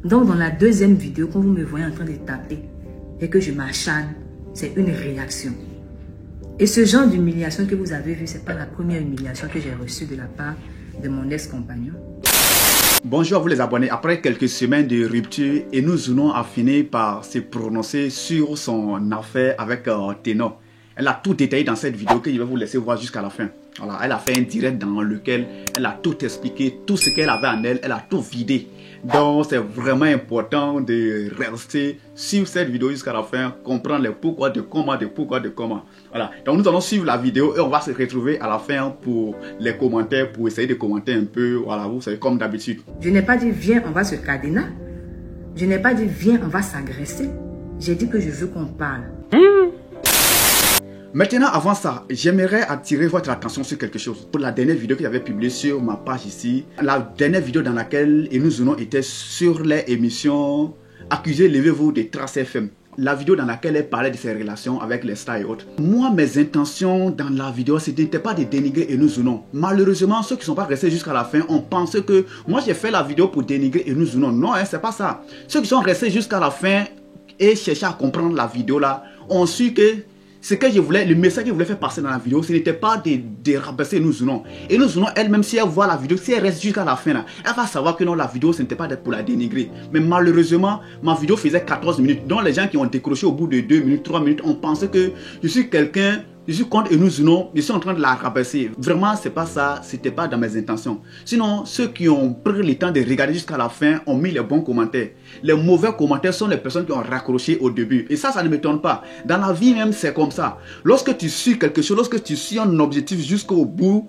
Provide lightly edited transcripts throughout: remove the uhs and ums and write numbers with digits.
Donc, dans la deuxième vidéo, quand vous me voyez en train de taper et que je m'acharne, c'est une réaction. Et ce genre d'humiliation que vous avez vu, ce n'est pas la première humiliation que j'ai reçue de la part de mon ex-compagnon. Bonjour à vous les abonnés. Après quelques semaines de rupture, et nous venons à finir par se prononcer sur son affaire avec Ténor. Elle a tout détaillé dans cette vidéo que je vais vous laisser voir jusqu'à la fin. Voilà, elle a fait un direct dans lequel elle a tout expliqué, tout ce qu'elle avait en elle, elle a tout vidé. Donc c'est vraiment important de rester sur cette vidéo jusqu'à la fin, comprendre les pourquoi de comment, Voilà, donc nous allons suivre la vidéo et on va se retrouver à la fin pour les commentaires, pour essayer de commenter un peu, voilà, vous savez, comme d'habitude. Je n'ai pas dit viens, on va se cadener. Je n'ai pas dit viens, on va s'agresser. J'ai dit que je veux qu'on parle. Maintenant, avant ça, j'aimerais attirer votre attention sur quelque chose. Pour la dernière vidéo que j'avais publiée sur ma page ici, la dernière vidéo dans laquelle nous allons était sur les émissions Accusez, levez-vous de Trace FM. La vidéo dans laquelle elle parlait de ses relations avec les stars et autres. Moi, mes intentions dans la vidéo, ce n'était pas de dénigrer Enou Zounon. Malheureusement, ceux qui ne sont pas restés jusqu'à la fin, on pense que moi j'ai fait la vidéo pour dénigrer Enou Zounon. Non, hein, c'est pas ça. Ceux qui sont restés jusqu'à la fin et cherchaient à comprendre la vidéo là, ont su que ce que je voulais, le message que je voulais faire passer dans la vidéo, ce n'était pas de rabaisser Enou Zounon. Enou Zounon elle-même, si elle voit la vidéo, si elle reste jusqu'à la fin là, elle va savoir que non, la vidéo ce n'était pas pour la dénigrer. Mais malheureusement, ma vidéo faisait 14 minutes. Donc les gens qui ont décroché au bout de 2 minutes, 3 minutes, on pensait que je suis quelqu'un, je suis contre Enou Zounon, je suis en train de la rabaisser. Vraiment, c'est pas ça, c'était pas dans mes intentions. Sinon, ceux qui ont pris le temps de regarder jusqu'à la fin ont mis les bons commentaires. Les mauvais commentaires sont les personnes qui ont raccroché au début. Et ça ne m'étonne pas. Dans la vie même, c'est comme ça. Lorsque tu suis quelque chose, lorsque tu suis un objectif jusqu'au bout,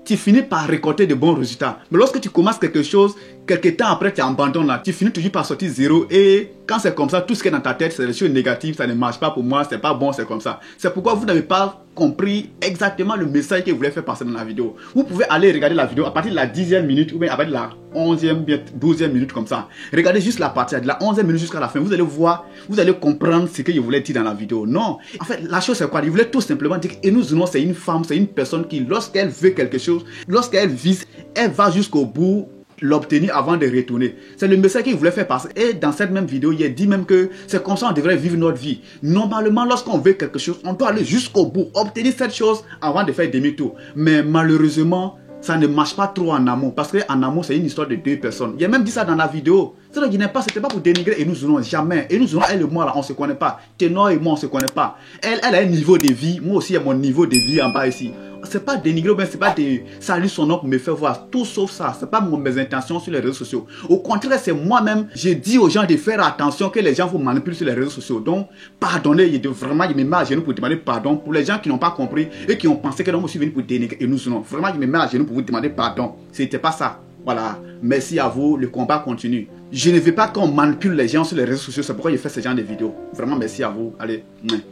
tu finis par récolter de bons résultats. Mais lorsque tu commences quelque chose, quelques temps après, tu abandonnes là, tu finis toujours par sortir zéro. Et quand c'est comme ça, tout ce qui est dans ta tête, c'est des choses négatives, ça ne marche pas pour moi, c'est pas bon, c'est comme ça. C'est pourquoi vous n'avez pas compris exactement le message que vous voulez faire passer dans la vidéo. Vous pouvez aller regarder la vidéo à partir de la 10e minute ou bien à partir de la 11e, 12e minute comme ça. Regardez juste la partie de la 11e minute jusqu'à la fin. Vous allez voir, vous allez comprendre ce que je voulais dire dans la vidéo. Non, en fait, la chose c'est quoi? Je voulais tout simplement dire que Enou Zounon, c'est une femme, c'est une personne qui, lorsqu'elle veut quelque chose, lorsqu'elle vise, elle va jusqu'au bout l'obtenir avant de retourner. C'est le message qu'il voulait faire passer. Et dans cette même vidéo, il a dit même que c'est comme ça qu'on devrait vivre notre vie. Normalement, lorsqu'on veut quelque chose, on doit aller jusqu'au bout, obtenir cette chose avant de faire demi-tour. Mais malheureusement, ça ne marche pas trop en amont. Parce qu'en amont, c'est une histoire de deux personnes. Il a même dit ça dans la vidéo. C'était pas pour dénigrer Enou Zounon, jamais. Enou Zounon, elle et moi, là, on ne se connaît pas. Ténor et moi, on ne se connaît pas. Elle a un niveau de vie. Moi aussi, j'ai mon niveau de vie en bas ici. C'est pas dénigrer, mais c'est pas de saluer son nom pour me faire voir. Tout sauf ça. C'est pas mes intentions sur les réseaux sociaux. Au contraire, c'est moi-même. J'ai dit aux gens de faire attention que les gens vous manipulent sur les réseaux sociaux. Donc, pardonnez. Vraiment, je me mets à genoux pour demander pardon pour les gens qui n'ont pas compris et qui ont pensé que non, je suis venu pour dénigrer Enou Zounon. Vraiment, je me mets à genoux pour vous demander pardon. C'était pas ça. Voilà. Merci à vous. Le combat continue. Je ne veux pas qu'on manipule les gens sur les réseaux sociaux. C'est pourquoi je fais ce genre de vidéos. Vraiment, merci à vous. Allez,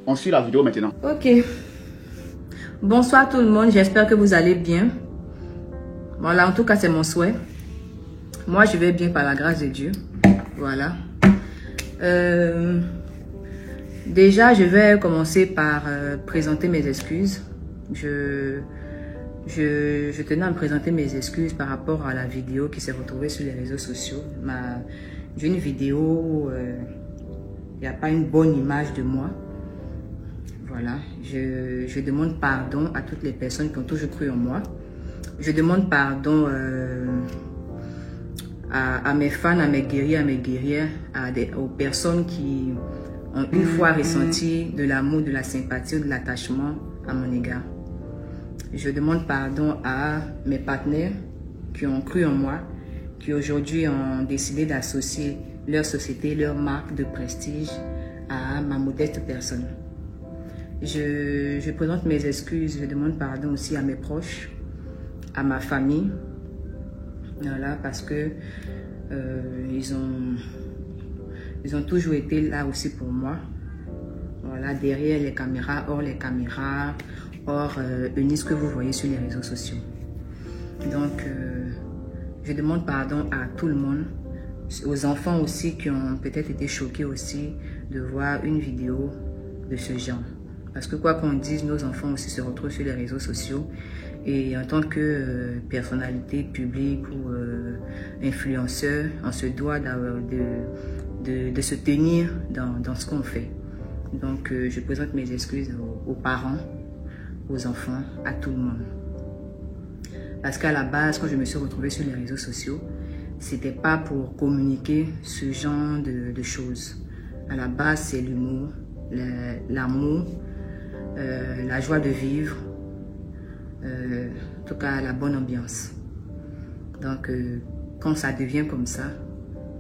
on suit la vidéo maintenant. Ok. Bonsoir tout le monde, j'espère que vous allez bien. Voilà, en tout cas, c'est mon souhait. Moi, je vais bien par la grâce de Dieu. Voilà. Déjà, je vais commencer par présenter mes excuses. Je tenais à me présenter mes excuses par rapport à la vidéo qui s'est retrouvée sur les réseaux sociaux. J'ai une vidéo où il n'y a pas une bonne image de moi. Voilà, je demande pardon à toutes les personnes qui ont toujours cru en moi. Je demande pardon à mes fans, à mes guerriers, aux personnes qui ont une fois ressenti de l'amour, de la sympathie, de l'attachement à mon égard. Je demande pardon à mes partenaires qui ont cru en moi, qui aujourd'hui ont décidé d'associer leur société, leur marque de prestige à ma modeste personne. Je présente mes excuses, je demande pardon aussi à mes proches, à ma famille, voilà, parce que ils ont toujours été là aussi pour moi, voilà, derrière les caméras, hors les caméras, hors Eunice que vous voyez sur les réseaux sociaux. Donc, je demande pardon à tout le monde, aux enfants aussi qui ont peut-être été choqués aussi de voir une vidéo de ce genre. Parce que quoi qu'on dise, nos enfants aussi se retrouvent sur les réseaux sociaux Et en tant que personnalité publique ou influenceur, on se doit de se tenir dans ce qu'on fait. Donc, je présente mes excuses aux parents, aux enfants, à tout le monde. Parce qu'à la base, quand je me suis retrouvée sur les réseaux sociaux, c'était pas pour communiquer ce genre de choses. À la base, c'est l'humour, l'amour, la joie de vivre, en tout cas la bonne ambiance. Donc, quand ça devient comme ça,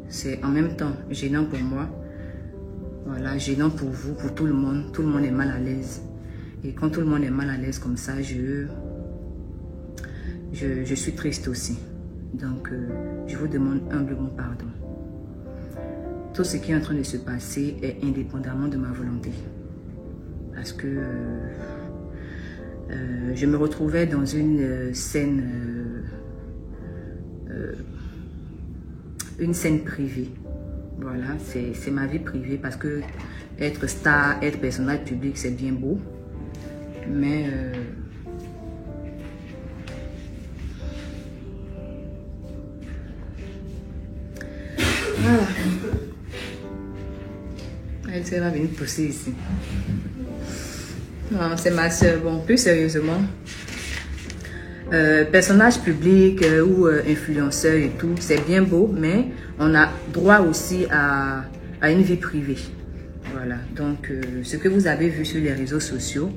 c'est en même temps gênant pour moi, voilà, gênant pour vous, pour tout le monde est mal à l'aise. Et quand tout le monde est mal à l'aise comme ça, je suis triste aussi. Donc, je vous demande humblement pardon. Tout ce qui est en train de se passer est indépendamment de ma volonté. Parce que je me retrouvais dans une scène privée. Voilà, c'est ma vie privée parce que être star, être personnage public, c'est bien beau. Mais voilà. Elle va venir pousser ici. Non, c'est ma soeur. Bon, plus sérieusement, personnage public ou influenceur et tout, c'est bien beau, mais on a droit aussi à une vie privée. Voilà, donc ce que vous avez vu sur les réseaux sociaux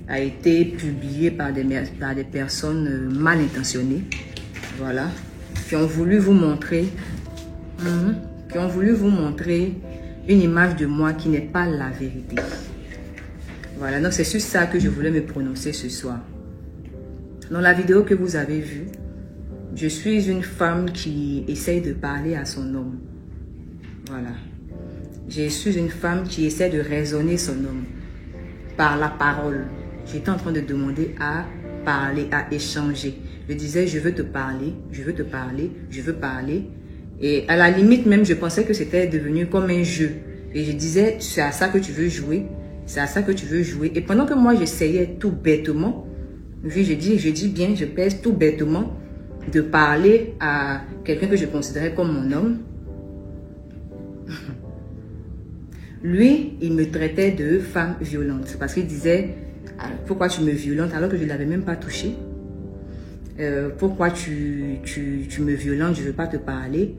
a été publié par des personnes mal intentionnées, voilà, qui ont voulu vous montrer, une image de moi qui n'est pas la vérité. Voilà, donc c'est sur ça que je voulais me prononcer ce soir. Dans la vidéo que vous avez vue, je suis une femme qui essaye de parler à son homme. Voilà. Je suis une femme qui essaie de raisonner son homme par la parole. J'étais en train de demander à parler, à échanger. Je disais, je veux te parler, je veux te parler, je veux parler. Et à la limite même, je pensais que c'était devenu comme un jeu. Et je disais, c'est à ça que tu veux jouer, c'est à ça que tu veux jouer. Et pendant que moi, j'essayais tout bêtement, oui, je dis bien, je pèse tout bêtement, de parler à quelqu'un que je considérais comme mon homme. Lui, il me traitait de femme violente parce qu'il disait, pourquoi tu me violentes alors que je ne l'avais même pas touché? Pourquoi tu me violentes, je ne veux pas te parler.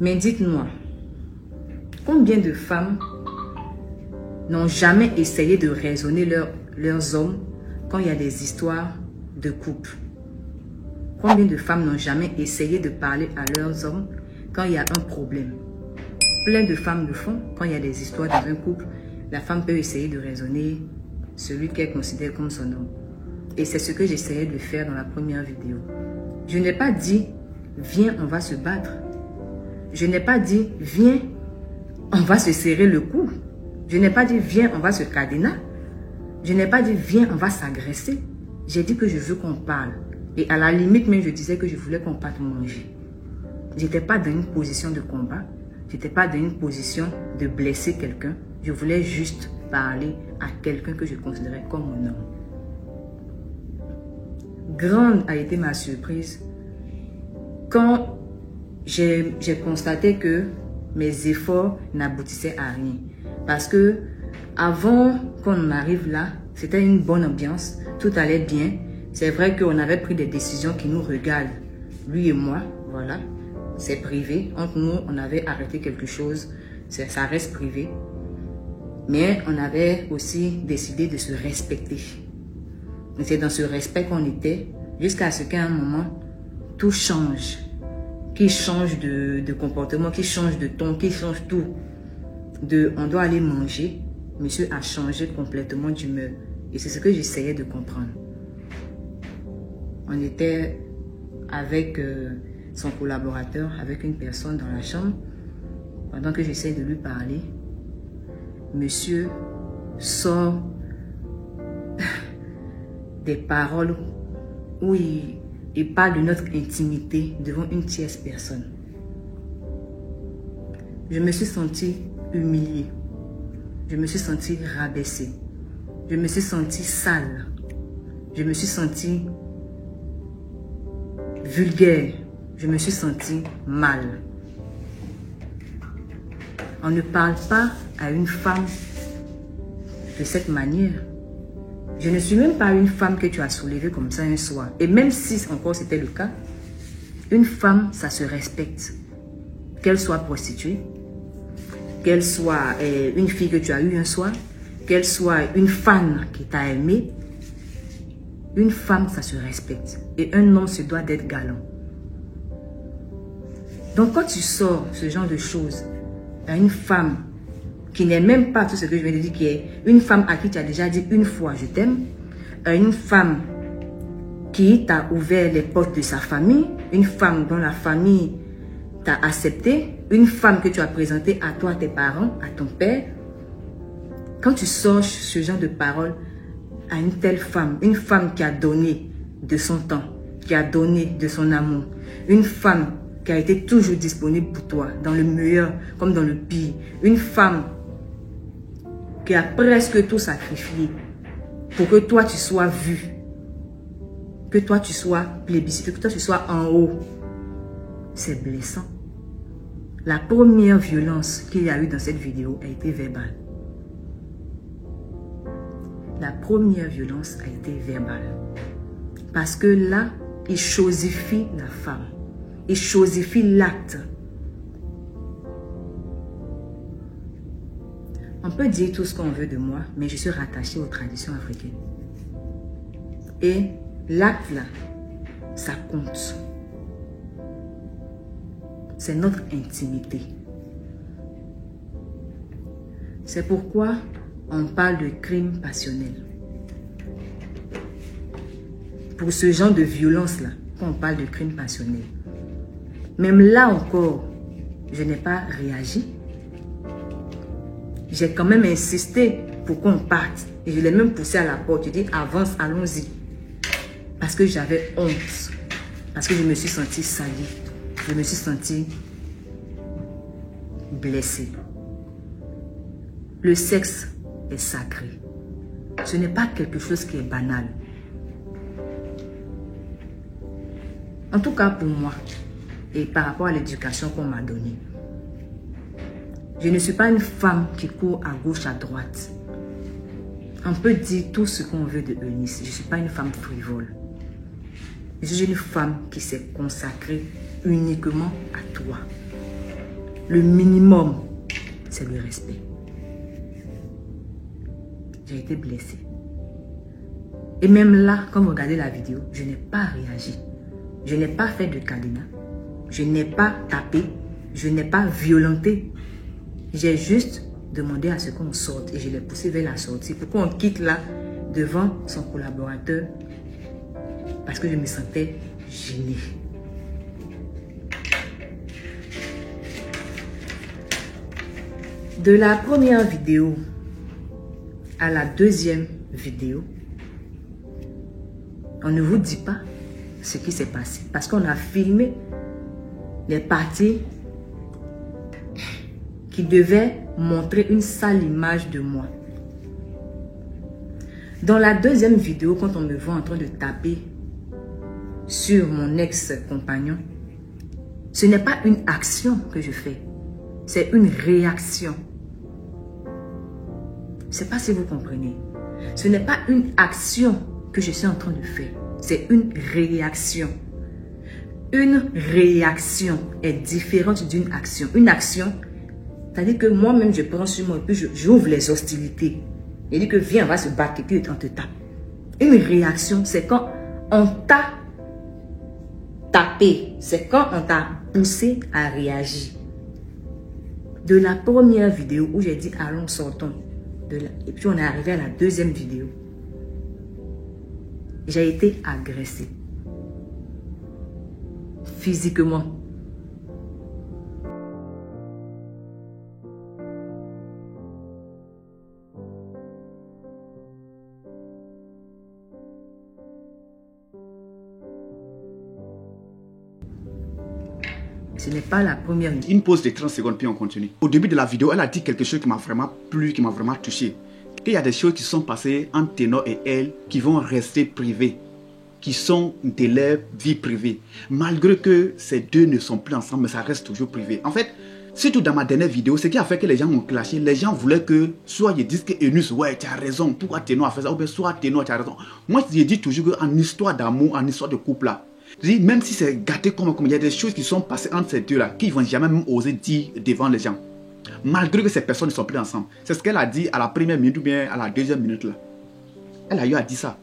Mais dites-moi, combien de femmes n'ont jamais essayé de raisonner leurs hommes quand il y a des histoires de couple? Combien de femmes n'ont jamais essayé de parler à leurs hommes quand il y a un problème? Plein de femmes le font quand il y a des histoires dans un couple. La femme peut essayer de raisonner celui qu'elle considère comme son homme. Et c'est ce que j'essayais de faire dans la première vidéo. Je n'ai pas dit, viens, on va se battre. Je n'ai pas dit, viens, on va se serrer le cou. Je n'ai pas dit, viens, on va se cadener. Je n'ai pas dit, viens, on va s'agresser. J'ai dit que je veux qu'on parle. Et à la limite, même, je disais que je voulais qu'on parte manger. Je n'étais pas dans une position de combat. Je n'étais pas dans une position de blesser quelqu'un. Je voulais juste parler à quelqu'un que je considérais comme mon homme. Grande a été ma surprise quand j'ai constaté que mes efforts n'aboutissaient à rien. Parce que avant qu'on arrive là, c'était une bonne ambiance, tout allait bien. C'est vrai qu'on avait pris des décisions qui nous regardent, lui et moi, voilà. C'est privé. Entre nous, on avait arrêté quelque chose, ça reste privé. Mais on avait aussi décidé de se respecter. C'est dans ce respect qu'on était, jusqu'à ce qu'à un moment, tout change. Qu'il change de comportement, qu'il change de ton, qu'il change tout. On doit aller manger. Monsieur a changé complètement d'humeur. Et c'est ce que j'essayais de comprendre. On était avec son collaborateur, avec une personne dans la chambre. Pendant que j'essaie de lui parler, monsieur sort des paroles où il parle de notre intimité devant une tierce personne. Je me suis sentie humiliée. Je me suis sentie rabaissée. Je me suis sentie sale. Je me suis sentie vulgaire, je me suis sentie mal. On ne parle pas à une femme de cette manière. Je ne suis même pas une femme que tu as soulevée comme ça un soir. Et même si encore c'était le cas, une femme, ça se respecte. Qu'elle soit prostituée, qu'elle soit une fille que tu as eue un soir, qu'elle soit une fan qui t'a aimé, une femme, ça se respecte. Et un homme se doit d'être galant. Donc quand tu sors ce genre de choses à une femme qui n'est même pas tout ce que je viens de dire, qui est une femme à qui tu as déjà dit une fois je t'aime, une femme qui t'a ouvert les portes de sa famille, une femme dont la famille t'a accepté, une femme que tu as présentée à toi, à tes parents, à ton père. Quand tu sors ce genre de paroles à une telle femme, une femme qui a donné de son temps, qui a donné de son amour, une femme qui a été toujours disponible pour toi, dans le meilleur comme dans le pire, une femme qui a presque tout sacrifié pour que toi tu sois vu, que toi tu sois plébiscité, que toi tu sois en haut. C'est blessant. La première violence qu'il y a eu dans cette vidéo a été verbale. La première violence a été verbale. Parce que là, il chosifie la femme. Il chosifie l'acte. On peut dire tout ce qu'on veut de moi, mais je suis rattachée aux traditions africaines. Et l'acte là, ça compte. C'est notre intimité. C'est pourquoi on parle de crime passionnel. Pour ce genre de violence là, quand on parle de crime passionnel. Même là encore, je n'ai pas réagi. J'ai quand même insisté pour qu'on parte. Et je l'ai même poussé à la porte. Je dis avance, allons-y. Parce que j'avais honte. Parce que je me suis sentie salie. Je me suis sentie blessée. Le sexe est sacré. Ce n'est pas quelque chose qui est banal. En tout cas pour moi, et par rapport à l'éducation qu'on m'a donnée, je ne suis pas une femme qui court à gauche, à droite. On peut dire tout ce qu'on veut de Eunice. Je ne suis pas une femme frivole. Je suis une femme qui s'est consacrée uniquement à toi. Le minimum, c'est le respect. J'ai été blessée. Et même là, quand vous regardez la vidéo, je n'ai pas réagi. Je n'ai pas fait de cadenas. Je n'ai pas tapé. Je n'ai pas violenté. J'ai juste demandé à ce qu'on sorte et je l'ai poussé vers la sortie pour qu'on quitte là devant son collaborateur parce que je me sentais gênée. De la première vidéo à la deuxième vidéo, on ne vous dit pas ce qui s'est passé parce qu'on a filmé les parties qui devaient montrer une sale image de moi. Dans la deuxième vidéo, quand on me voit en train de taper sur mon ex-compagnon, ce n'est pas une action que je fais, c'est une réaction. Je ne sais pas si vous comprenez. Ce n'est pas une action que je suis en train de faire, c'est une réaction. Une réaction est différente d'une action. Une action, c'est-à-dire que moi-même, je prends sur moi et puis j'ouvre les hostilités. Il dit que viens, on va se battre et puis on te tape. Une réaction, c'est quand on t'a tapé. C'est quand on t'a poussé à réagir. De la première vidéo où j'ai dit allons, sortons. Et puis on est arrivé à la deuxième vidéo. J'ai été agressée. Physiquement. Ce n'est pas la première. Une pause de 30 secondes, puis on continue. Au début de la vidéo, elle a dit quelque chose qui m'a vraiment plu, qui m'a vraiment touché. Qu'il y a des choses qui sont passées entre Ténor et elle qui vont rester privées. qui sont de leur vie privée. Malgré que ces deux ne sont plus ensemble, mais ça reste toujours privé. En fait, surtout dans ma dernière vidéo, ce qui a fait que les gens ont clashé, les gens voulaient que soit ils disent que Eunice, ouais, tu as raison, pourquoi Ténor a fait ça, ou bien soit Ténor, tu as raison. Moi, je dis toujours qu'en histoire d'amour, en histoire de couple là, je dis, même si c'est gâté comme il y a des choses qui sont passées entre ces deux là, qu'ils ne vont jamais même oser dire devant les gens. Malgré que ces personnes ne sont plus ensemble. C'est ce qu'elle a dit à la première minute ou bien à la deuxième minute là. Elle a eu à dire ça.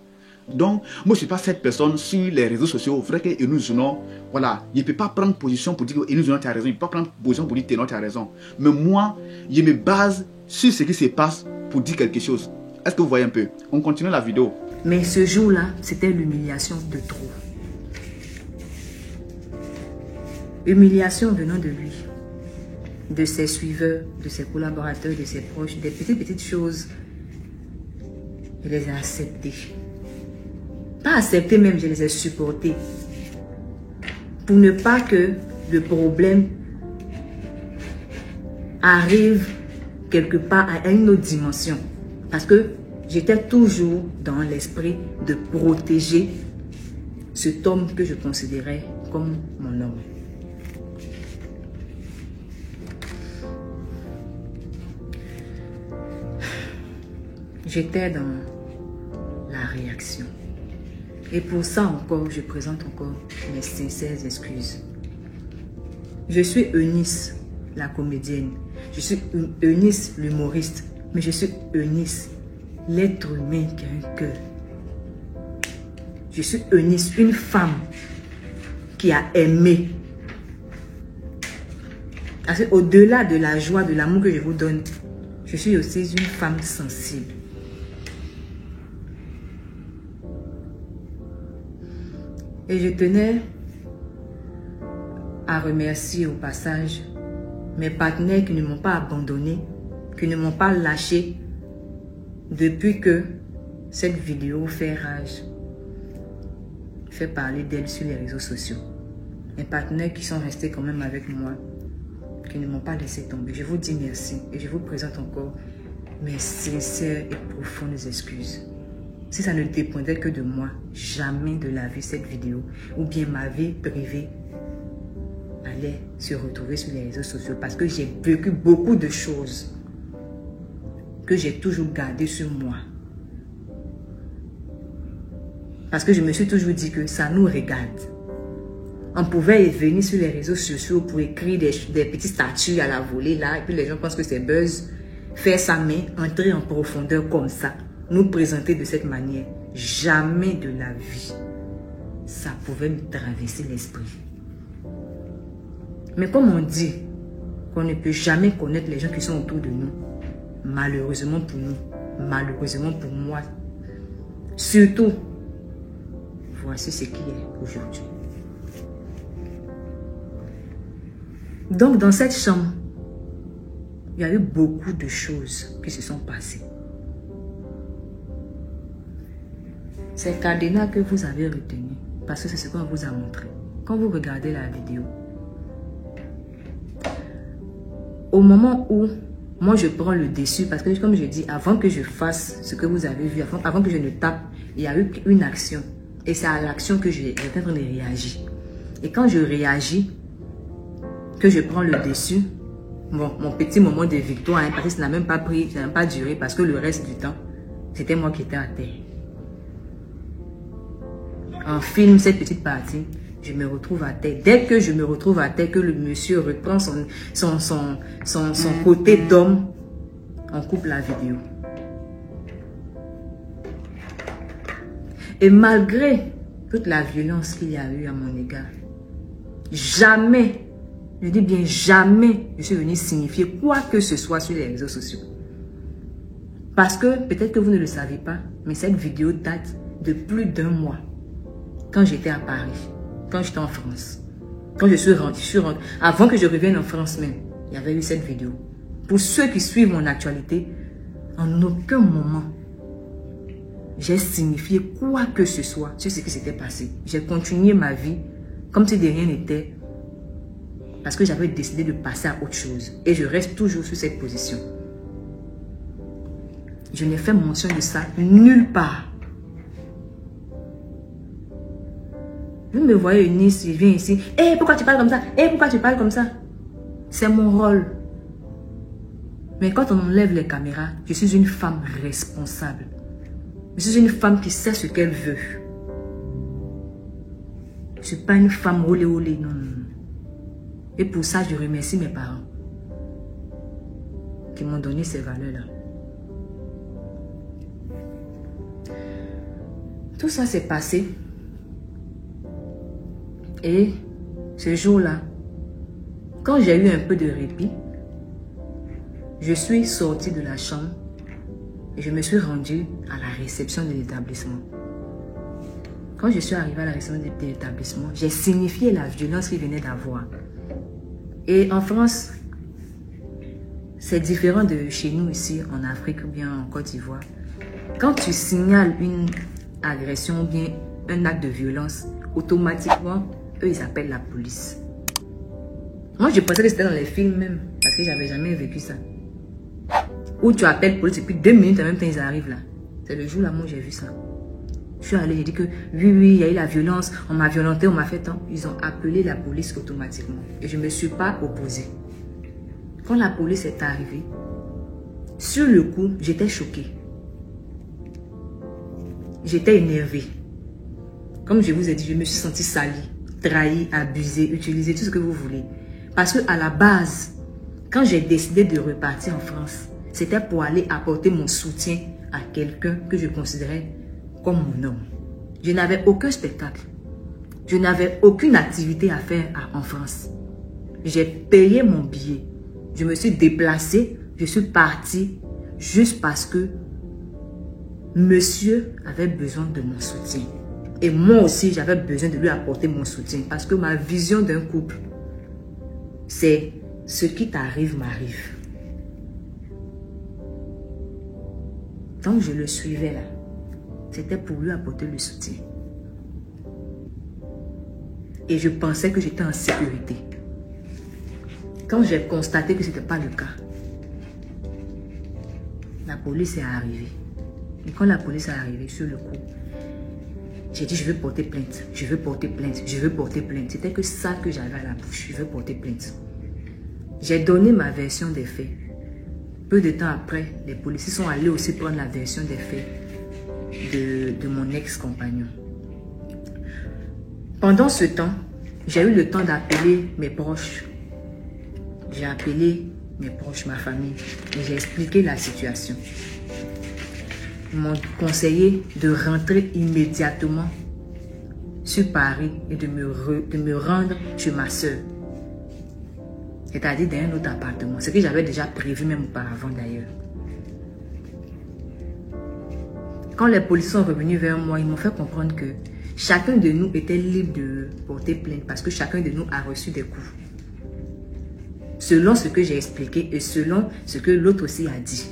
Donc, moi je ne suis pas cette personne sur les réseaux sociaux. Vrai que nous Zounon, voilà, il ne peut pas prendre position pour dire que nous Zounon tu as raison. Il ne peut pas prendre position pour dire Ténor tu as raison. Mais moi, je me base sur ce qui se passe pour dire quelque chose. Est-ce que vous voyez un peu? On continue la vidéo. Mais ce jour-là, c'était l'humiliation de trop. Humiliation venant de lui, de ses suiveurs, de ses collaborateurs, de ses proches, des petites choses. Je les ai acceptées. Pas acceptées même, je les ai supportées. Pour ne pas que le problème arrive quelque part à une autre dimension. Parce que j'étais toujours dans l'esprit de protéger cet homme que je considérais comme mon homme. J'étais dans la réaction. Et pour ça encore, je présente encore mes sincères excuses. Je suis Eunice, la comédienne. Je suis Eunice, l'humoriste. Mais je suis Eunice, l'être humain qui a un cœur. Je suis Eunice, une femme qui a aimé. Au-delà de la joie, de l'amour que je vous donne, je suis aussi une femme sensible. Et je tenais à remercier au passage mes partenaires qui ne m'ont pas abandonné, qui ne m'ont pas lâché depuis que cette vidéo fait rage, fait parler d'elle sur les réseaux sociaux. Mes partenaires qui sont restés quand même avec moi, qui ne m'ont pas laissé tomber. Je vous dis merci et je vous présente encore mes sincères et profondes excuses. Si ça ne dépendait que de moi, jamais de la vie cette vidéo ou bien ma vie privée allait se retrouver sur les réseaux sociaux parce que j'ai vécu beaucoup de choses que j'ai toujours gardées sur moi. Parce que je me suis toujours dit que ça nous regarde. On pouvait venir sur les réseaux sociaux pour écrire des petits statuts à la volée là et puis les gens pensent que c'est buzz. Faire ça mais entrer en profondeur comme ça. Nous présenter de cette manière, jamais de la vie, ça pouvait me traverser l'esprit. Mais comme on dit qu'on ne peut jamais connaître les gens qui sont autour de nous, malheureusement pour nous, malheureusement pour moi, surtout, voici ce qui est aujourd'hui. Donc dans cette chambre, il y a eu beaucoup de choses qui se sont passées. C'est cadenas que vous avez retenu parce que c'est ce qu'on vous a montré. Quand vous regardez la vidéo, au moment où moi je prends le dessus, parce que comme je dis, avant que je fasse ce que vous avez vu, avant que je ne tape, il y a eu une action. Et c'est à l'action que j'étais en train de réagir. Et quand je réagis, que je prends le dessus, bon, mon petit moment de victoire, hein, parce que ça n'a même pas pris, ça n'a pas duré, parce que le reste du temps, c'était moi qui étais à terre. On filme cette petite partie, je me retrouve à terre. Dès que je me retrouve à terre, que le monsieur reprend son côté d'homme, on coupe la vidéo. Et malgré toute la violence qu'il y a eu à mon égard, jamais, je dis bien jamais, je suis venue signifier quoi que ce soit sur les réseaux sociaux. Parce que, peut-être que vous ne le savez pas, mais cette vidéo date de plus d'1 mois. Quand j'étais à Paris, quand j'étais en France, quand je suis rentrée, avant que je revienne en France même, il y avait eu cette vidéo. Pour ceux qui suivent mon actualité, en aucun moment, j'ai signifié quoi que ce soit sur ce qui s'était passé. J'ai continué ma vie comme si de rien n'était, parce que j'avais décidé de passer à autre chose. Et je reste toujours sur cette position. Je n'ai fait mention de ça nulle part. Vous me voyez une Nice, je viens ici. Eh, pourquoi tu parles comme ça? Eh, pourquoi tu parles comme ça? C'est mon rôle. Mais quand on enlève les caméras, je suis une femme responsable. Je suis une femme qui sait ce qu'elle veut. Je ne suis pas une femme olé olé, non, non. Et pour ça, je remercie mes parents qui m'ont donné ces valeurs-là. Tout ça s'est passé. Et ce jour-là, quand j'ai eu un peu de répit, je suis sortie de la chambre et je me suis rendue à la réception de l'établissement. Quand je suis arrivée à la réception de l'établissement, j'ai signifié la violence qu'il venait d'avoir. Et en France, c'est différent de chez nous ici en Afrique ou bien en Côte d'Ivoire. Quand tu signales une agression ou bien un acte de violence, automatiquement, eux, ils appellent la police. Moi, je pensais que c'était dans les films même, parce que j'avais jamais vécu ça. Où tu appelles police et puis 2 minutes en même temps, ils arrivent là. C'est le jour là, moi, j'ai vu ça. Je suis allée, j'ai dit que oui, il y a eu la violence, on m'a violenté, on m'a fait tant. Ils ont appelé la police automatiquement. Et je ne me suis pas opposée. Quand la police est arrivée, sur le coup, j'étais choquée. J'étais énervée. Comme je vous ai dit, je me suis sentie salie, trahie, abusée, utilisée, tout ce que vous voulez. Parce qu'à la base, quand j'ai décidé de repartir en France, c'était pour aller apporter mon soutien à quelqu'un que je considérais comme mon homme. Je n'avais aucun spectacle. Je n'avais aucune activité à faire en France. J'ai payé mon billet. Je me suis déplacée. Je suis partie juste parce que monsieur avait besoin de mon soutien. Et moi aussi, j'avais besoin de lui apporter mon soutien. Parce que ma vision d'un couple, c'est ce qui t'arrive m'arrive. Donc je le suivais là. C'était pour lui apporter le soutien. Et je pensais que j'étais en sécurité. Quand j'ai constaté que ce n'était pas le cas, la police est arrivée. Et quand la police est arrivée sur le coup, j'ai dit je veux porter plainte, je veux porter plainte, je veux porter plainte. C'était que ça que j'avais à la bouche, je veux porter plainte. J'ai donné ma version des faits. Peu de temps après, les policiers sont allés aussi prendre la version des faits de mon ex-compagnon. Pendant ce temps, j'ai eu le temps d'appeler mes proches. J'ai appelé mes proches, ma famille, et j'ai expliqué la situation. Ils m'ont conseillé de rentrer immédiatement sur Paris et de me rendre chez ma soeur. C'est-à-dire dans un autre appartement. Ce que j'avais déjà prévu même auparavant d'ailleurs. Quand les policiers sont revenus vers moi, ils m'ont fait comprendre que chacun de nous était libre de porter plainte parce que chacun de nous a reçu des coups. Selon ce que j'ai expliqué et selon ce que l'autre aussi a dit.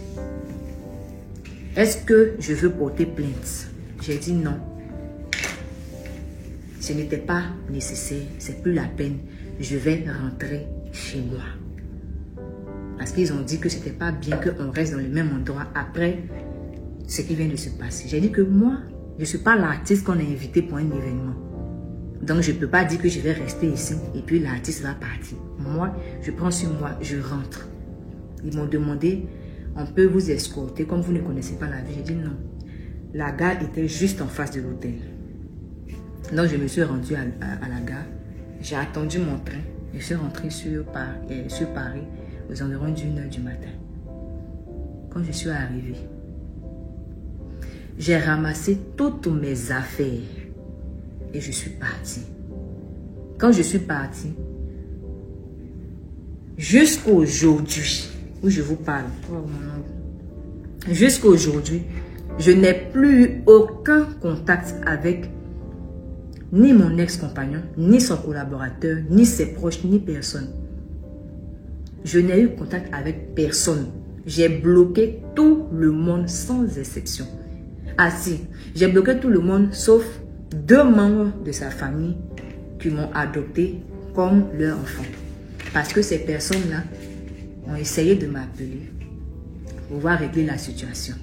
Est-ce que je veux porter plainte? J'ai dit non. Ce n'était pas nécessaire, c'est plus la peine. Je vais rentrer chez moi. Parce qu'ils ont dit que ce n'était pas bien qu'on reste dans le même endroit après ce qui vient de se passer. J'ai dit que moi, je ne suis pas l'artiste qu'on a invité pour un événement. Donc, je ne peux pas dire que je vais rester ici et puis l'artiste va partir. Moi, je prends sur moi, je rentre. Ils m'ont demandé, on peut vous escorter comme vous ne connaissez pas la vie. J'ai dit non. La gare était juste en face de l'hôtel. Donc, je me suis rendue à la gare. J'ai attendu mon train. Je suis rentrée sur Paris aux environs d'1h du matin. Quand je suis arrivée, j'ai ramassé toutes mes affaires et je suis partie. Quand je suis partie, jusqu'aujourd'hui, où je vous parle, jusqu'aujourd'hui, je n'ai plus eu aucun contact avec ni mon ex-compagnon, ni son collaborateur, ni ses proches, ni personne. Je n'ai eu contact avec personne. J'ai bloqué tout le monde sans exception. Ah si, j'ai bloqué tout le monde sauf 2 membres de sa famille qui m'ont adopté comme leur enfant. Parce que ces personnes-là ont essayé de m'appeler pour pouvoir régler la situation.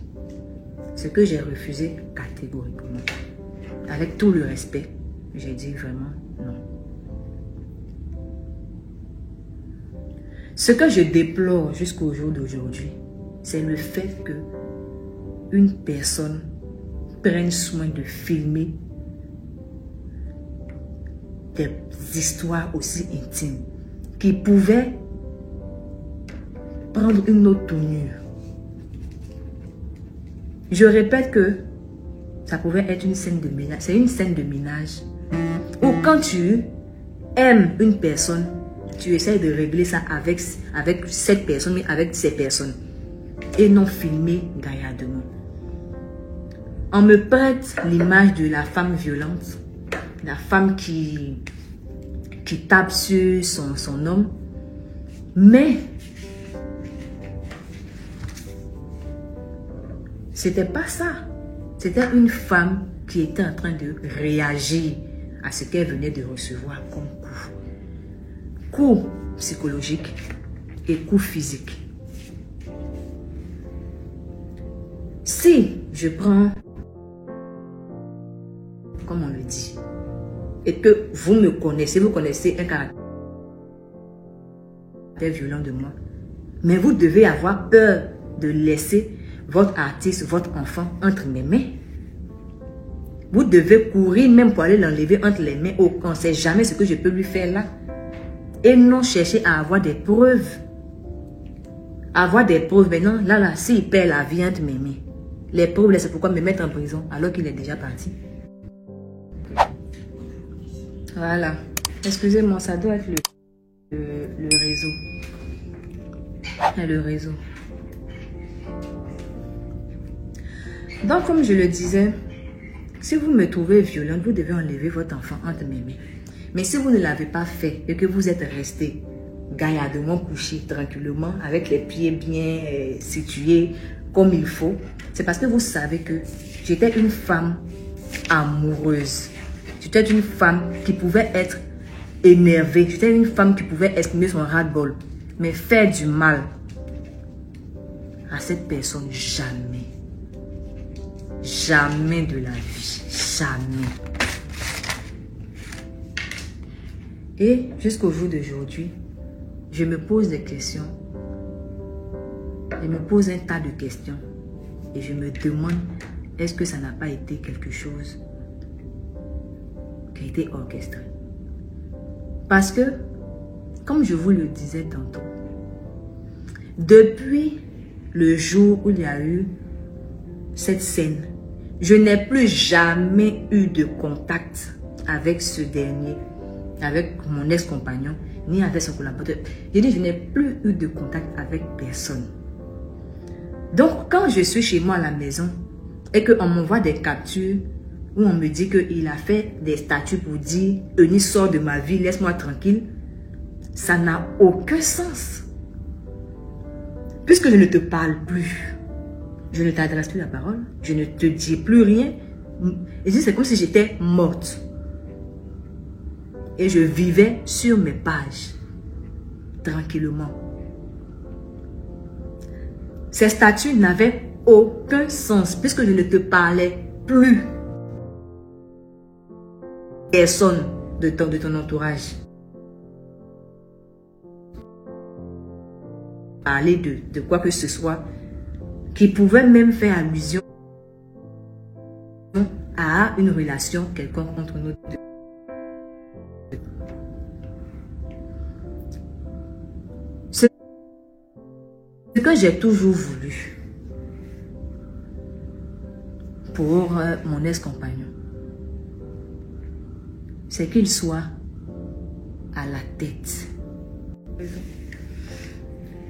Ce que j'ai refusé catégoriquement. Avec tout le respect, J'ai dit vraiment non. Ce que je déplore jusqu'au jour d'aujourd'hui, c'est le fait que une personne prenne soin de filmer des histoires aussi intimes qui pouvaient prendre une autre tournure. Je répète que ça pouvait être une scène de ménage. C'est une scène de ménage où quand tu aimes une personne, tu essaies de régler ça avec cette personne, mais avec ces personnes. Et non filmer gaillardement. On me prête l'image de la femme violente, la femme qui tape sur son homme. Mais c'était pas ça. C'était une femme qui était en train de réagir à ce qu'elle venait de recevoir comme coup. Coup psychologique et coup physique. Si je prends, comme on le dit, et que vous me connaissez, vous connaissez un caractère violent de moi, mais vous devez avoir peur de laisser votre artiste, votre enfant entre mes mains. Vous devez courir même pour aller l'enlever entre les mains. Oh, on ne sait jamais ce que je peux lui faire là. Et non chercher à avoir des preuves. Avoir des preuves maintenant, là, s'il perd la vie entre mes mains. Les preuves, c'est pourquoi me mettre en prison alors qu'il est déjà parti. Voilà. Excusez-moi, ça doit être le réseau. Le réseau. Donc, comme je le disais, si vous me trouvez violente, vous devez enlever votre enfant entre mes mains. Mais si vous ne l'avez pas fait et que vous êtes resté gaillardement couché, tranquillement, avec les pieds bien situés comme il faut, c'est parce que vous savez que j'étais une femme amoureuse. J'étais une femme qui pouvait être énervée. J'étais une femme qui pouvait exprimer son ras-le-bol. Mais faire du mal à cette personne, jamais. Jamais de la vie. Jamais. Et jusqu'au jour d'aujourd'hui, je me pose des questions. Je me pose un tas de questions. Et je me demande, est-ce que ça n'a pas été quelque chose qui a été orchestré? Parce que, comme je vous le disais tantôt, depuis le jour où il y a eu cette scène, je n'ai plus jamais eu de contact avec ce dernier, avec mon ex-compagnon, ni avec son collaborateur. Je dis, je n'ai plus eu de contact avec personne. Donc, quand je suis chez moi à la maison et qu'on m'envoie des captures où on me dit qu'il a fait des statuts pour dire « Eunice, sort de ma vie, laisse-moi tranquille », ça n'a aucun sens. Puisque je ne te parle plus, je ne t'adresse plus la parole, je ne te dis plus rien. Et c'est comme si j'étais morte. Et je vivais sur mes pages, tranquillement. Ces statuts n'avaient aucun sens, puisque je ne te parlais plus. Personne de ton entourage. Parler de quoi que ce soit qui pouvait même faire allusion à une relation quelconque entre nous deux. Ce que j'ai toujours voulu pour mon ex-compagnon, c'est qu'il soit à la tête.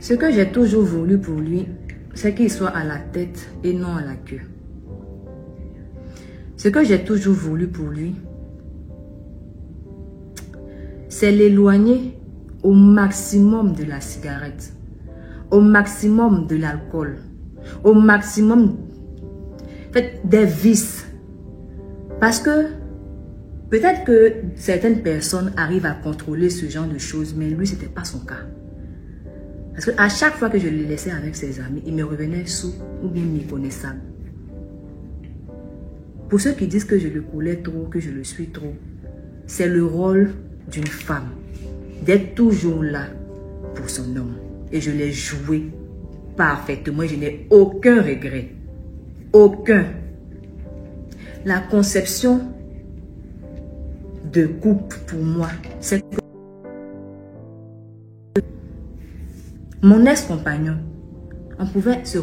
Ce que j'ai toujours voulu pour lui, c'est qu'il soit à la tête et non à la queue. Ce que j'ai toujours voulu pour lui, c'est l'éloigner au maximum de la cigarette, au maximum de l'alcool, au maximum des vices. Parce que peut-être que certaines personnes arrivent à contrôler ce genre de choses, mais lui, ce n'était pas son cas. Parce qu'à chaque fois que je le laissais avec ses amis, il me revenait sous ou bien méconnaissable. Pour ceux qui disent que je le coulais trop, que je le suis trop, c'est le rôle d'une femme, d'être toujours là pour son homme. Et je l'ai joué parfaitement. Je n'ai aucun regret. Aucun. La conception de couple pour moi, c'est que mon ex-compagnon, on pouvait se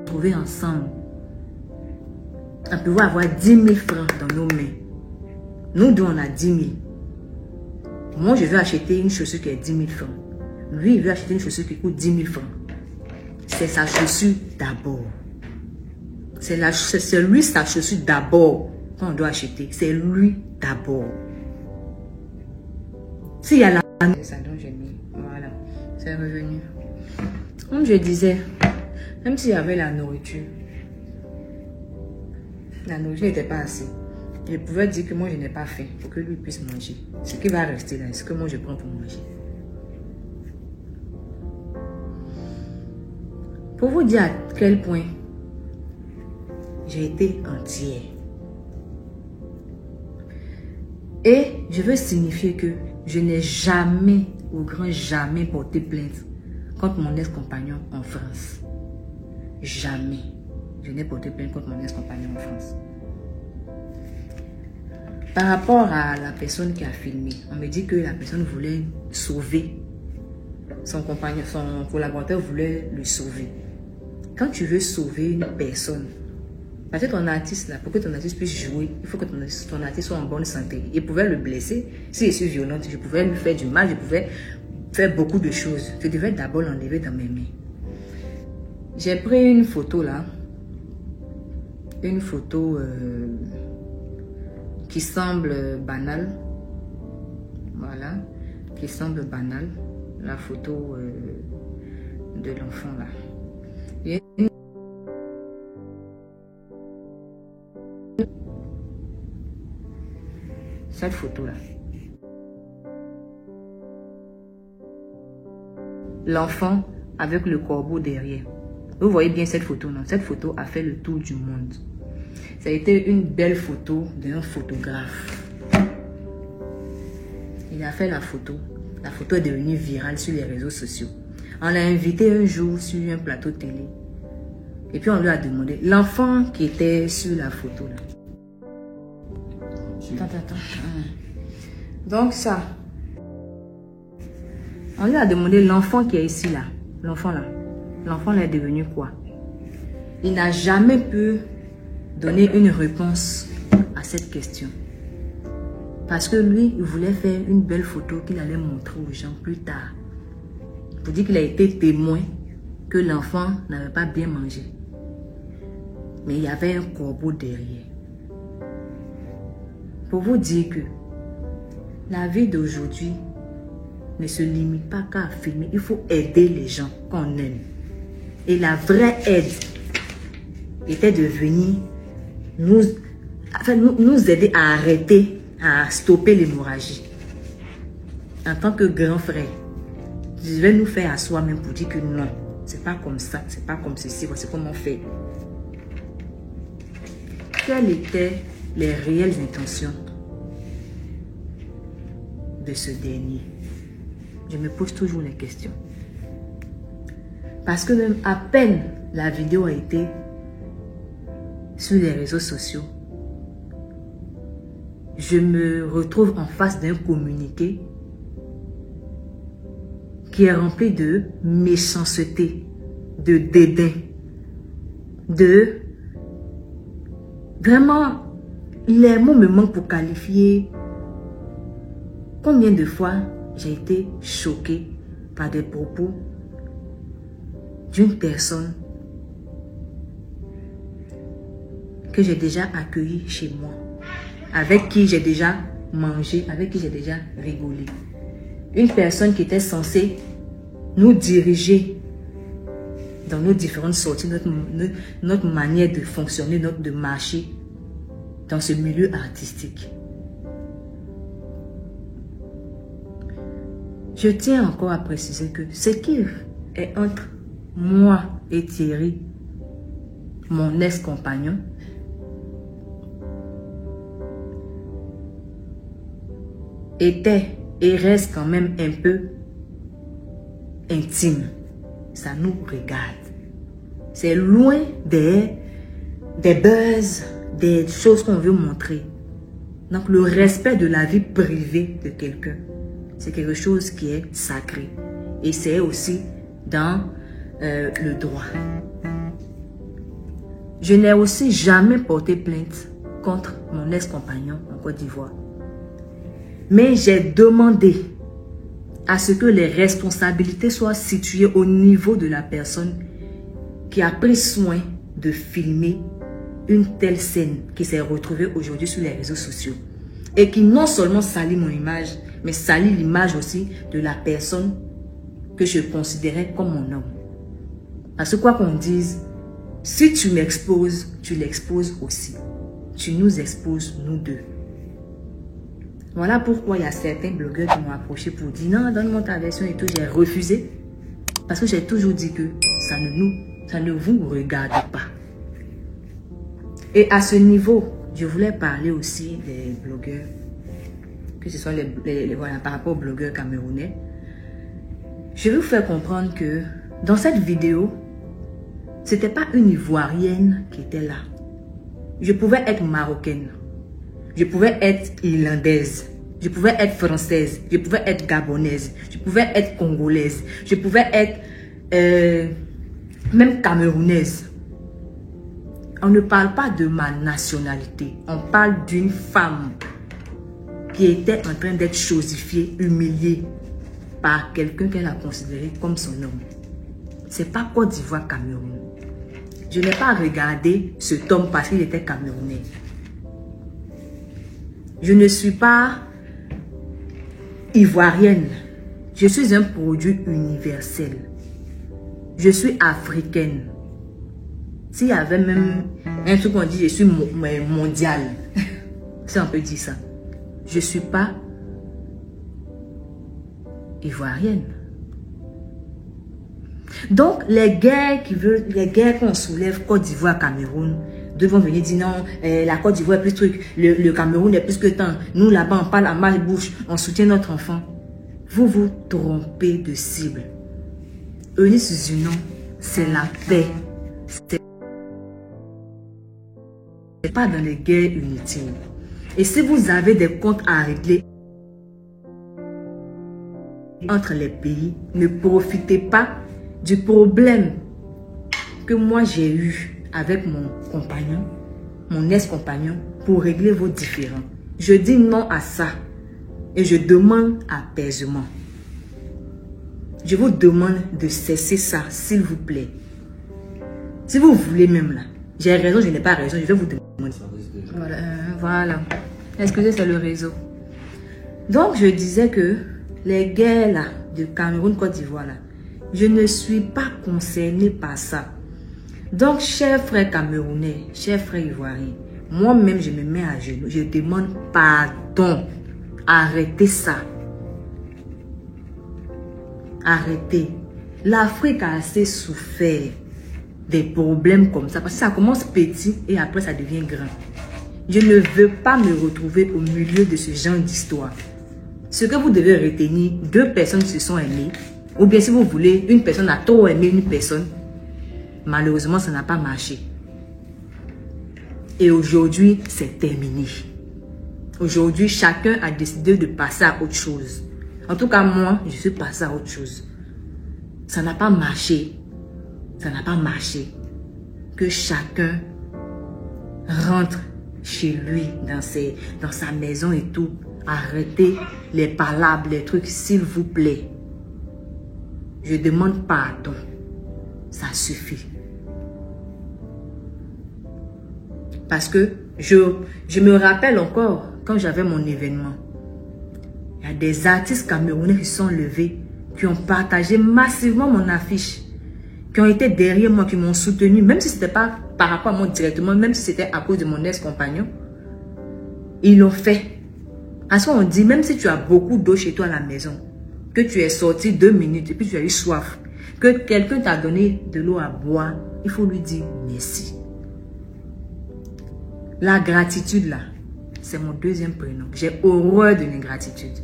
retrouver ensemble. On pouvait avoir 10 000 francs dans nos mains. Nous deux, on a 10 000. Moi, je veux acheter une chaussure qui est 10 000 francs. Lui, il veut acheter une chaussure qui coûte 10 000 francs. C'est sa chaussure d'abord. C'est lui sa chaussure d'abord qu'on doit acheter. C'est lui d'abord. S'il y a la... C'est ça dont j'ai mis. Voilà. C'est revenu. Comme je disais, même s'il y avait la nourriture n'était pas assez. Je pouvais dire que moi, je n'ai pas faim pour que lui puisse manger. Ce qui va rester là, c'est ce que moi, je prends pour manger. Pour vous dire à quel point j'ai été entière. Et je veux signifier que je n'ai jamais, au grand jamais, porté plainte contre mon ex-compagnon en France. Jamais. Je n'ai porté plainte contre mon ex-compagnon en France. Par rapport à la personne qui a filmé, on me dit que la personne voulait sauver son compagnon, son collaborateur voulait le sauver. Quand tu veux sauver une personne, parce que ton artiste là, pour que ton artiste puisse jouer, il faut que ton artiste soit en bonne santé. Il pouvait le blesser. Si je suis violente, je pouvais lui faire du mal, je pouvais faire beaucoup de choses. Je devais d'abord l'enlever dans mes mains. J'ai pris une photo là. Une photo qui semble banale. Voilà. Qui semble banale. La photo de l'enfant là. Et cette photo là. L'enfant avec le corbeau derrière. Vous voyez bien cette photo, non? Cette photo a fait le tour du monde. Ça a été une belle photo d'un photographe. Il a fait la photo. La photo est devenue virale sur les réseaux sociaux. On l'a invité un jour sur un plateau télé. Et puis on lui a demandé, l'enfant qui était sur la photo là. Attends. Donc ça. On lui a demandé l'enfant qui est ici là. L'enfant là. L'enfant là est devenu quoi? Il n'a jamais pu donner une réponse à cette question. Parce que lui, il voulait faire une belle photo qu'il allait montrer aux gens plus tard. Pour dire qu'il a été témoin que l'enfant n'avait pas bien mangé. Mais il y avait un corbeau derrière. Pour vous dire que la vie d'aujourd'hui ne se limite pas qu'à filmer. Il faut aider les gens qu'on aime. Et la vraie aide était de venir nous aider à arrêter, à stopper l'hémorragie. En tant que grand frère, je vais nous faire à soi-même pour dire que non, c'est pas comme ça, c'est pas comme ceci, voici comment on fait. Quelles étaient les réelles intentions de ce dernier? Je me pose toujours les questions. Parce que même à peine la vidéo a été sur les réseaux sociaux, je me retrouve en face d'un communiqué qui est rempli de méchanceté, de dédain, de... Vraiment, les mots me manquent pour qualifier combien de fois j'ai été choquée par des propos d'une personne que j'ai déjà accueillie chez moi, avec qui j'ai déjà mangé, avec qui j'ai déjà rigolé. Une personne qui était censée nous diriger dans nos différentes sorties, notre manière de fonctionner, de marcher dans ce milieu artistique. Je tiens encore à préciser que ce qui est entre moi et Thierry, mon ex-compagnon, était et reste quand même un peu intime. Ça nous regarde. C'est loin des buzz, des choses qu'on veut montrer. Donc le respect de la vie privée de quelqu'un, c'est quelque chose qui est sacré. Et c'est aussi dans le droit. Je n'ai aussi jamais porté plainte contre mon ex-compagnon en Côte d'Ivoire. Mais j'ai demandé à ce que les responsabilités soient situées au niveau de la personne qui a pris soin de filmer une telle scène qui s'est retrouvée aujourd'hui sur les réseaux sociaux et qui non seulement salit mon image, mais salit l'image aussi de la personne que je considérais comme mon homme. Parce que quoi qu'on dise, si tu m'exposes, tu l'exposes aussi. Tu nous exposes, nous deux. Voilà pourquoi il y a certains blogueurs qui m'ont approché pour dire non, donne-moi ta version et tout. J'ai refusé parce que j'ai toujours dit que ça ne vous regarde pas. Et à ce niveau, je voulais parler aussi des blogueurs, que ce soit voilà, par rapport aux blogueurs camerounais. Je vais vous faire comprendre que dans cette vidéo, ce n'était pas une Ivoirienne qui était là. Je pouvais être marocaine. Je pouvais être irlandaise, je pouvais être française, je pouvais être gabonaise, je pouvais être congolaise, je pouvais être même camerounaise. On ne parle pas de ma nationalité, on parle d'une femme qui était en train d'être chosifiée, humiliée par quelqu'un qu'elle a considéré comme son homme. C'est pas Côte d'Ivoire, Cameroun. Je n'ai pas regardé cet homme parce qu'il était camerounais. Je ne suis pas ivoirienne. Je suis un produit universel. Je suis africaine. S'il y avait même un truc qu'on dit, je suis mondiale. Si on peut dire ça. Je ne suis pas ivoirienne. Donc, les guerres qu'on soulève, Côte d'Ivoire, Cameroun, devront venir dire non, la Côte d'Ivoire est plus truc, le Cameroun est plus que tant. Nous, là-bas, on parle à marche-bouche, on soutient notre enfant. Vous vous trompez de cible. Eunice Zunon, c'est la paix. C'est pas dans les guerres inutiles. Et si vous avez des comptes à régler entre les pays, ne profitez pas du problème que moi j'ai eu avec mon compagnon, mon ex-compagnon, pour régler vos différends. Je dis non à ça et je demande apaisement. Je vous demande de cesser ça, s'il vous plaît. Si vous voulez même là, j'ai raison, je n'ai pas raison, je vais vous demander. Voilà. Excusez, c'est le réseau. Donc, je disais que les guerres là, de Cameroun, Côte d'Ivoire là, je ne suis pas concernée par ça. Donc, chers frères camerounais, chers frères ivoiriens, moi-même, je me mets à genoux. Je demande pardon. Arrêtez ça. Arrêtez. L'Afrique a assez souffert des problèmes comme ça. Parce que ça commence petit et après, ça devient grand. Je ne veux pas me retrouver au milieu de ce genre d'histoire. Ce que vous devez retenir, 2 personnes se sont aimées. Ou bien si vous voulez, une personne a trop aimé une personne. Malheureusement, ça n'a pas marché. Et aujourd'hui, c'est terminé. Aujourd'hui, chacun a décidé de passer à autre chose. En tout cas, moi, je suis passé à autre chose. Ça n'a pas marché. Ça n'a pas marché. Que chacun rentre chez lui, dans sa maison et tout. Arrêtez les palabres, les trucs, s'il vous plaît. Je demande pardon. Ça suffit. Parce que je me rappelle encore, quand j'avais mon événement, il y a des artistes camerounais qui sont levés, qui ont partagé massivement mon affiche, qui ont été derrière moi, qui m'ont soutenu, même si ce n'était pas par rapport à moi directement, même si c'était à cause de mon ex-compagnon. Ils l'ont fait. Parce qu'on dit, même si tu as beaucoup d'eau chez toi à la maison, que tu es sorti 2 minutes et puis tu as eu soif, que quelqu'un t'a donné de l'eau à boire, il faut lui dire merci. La gratitude là, c'est mon 2e prénom. J'ai horreur de l'ingratitude.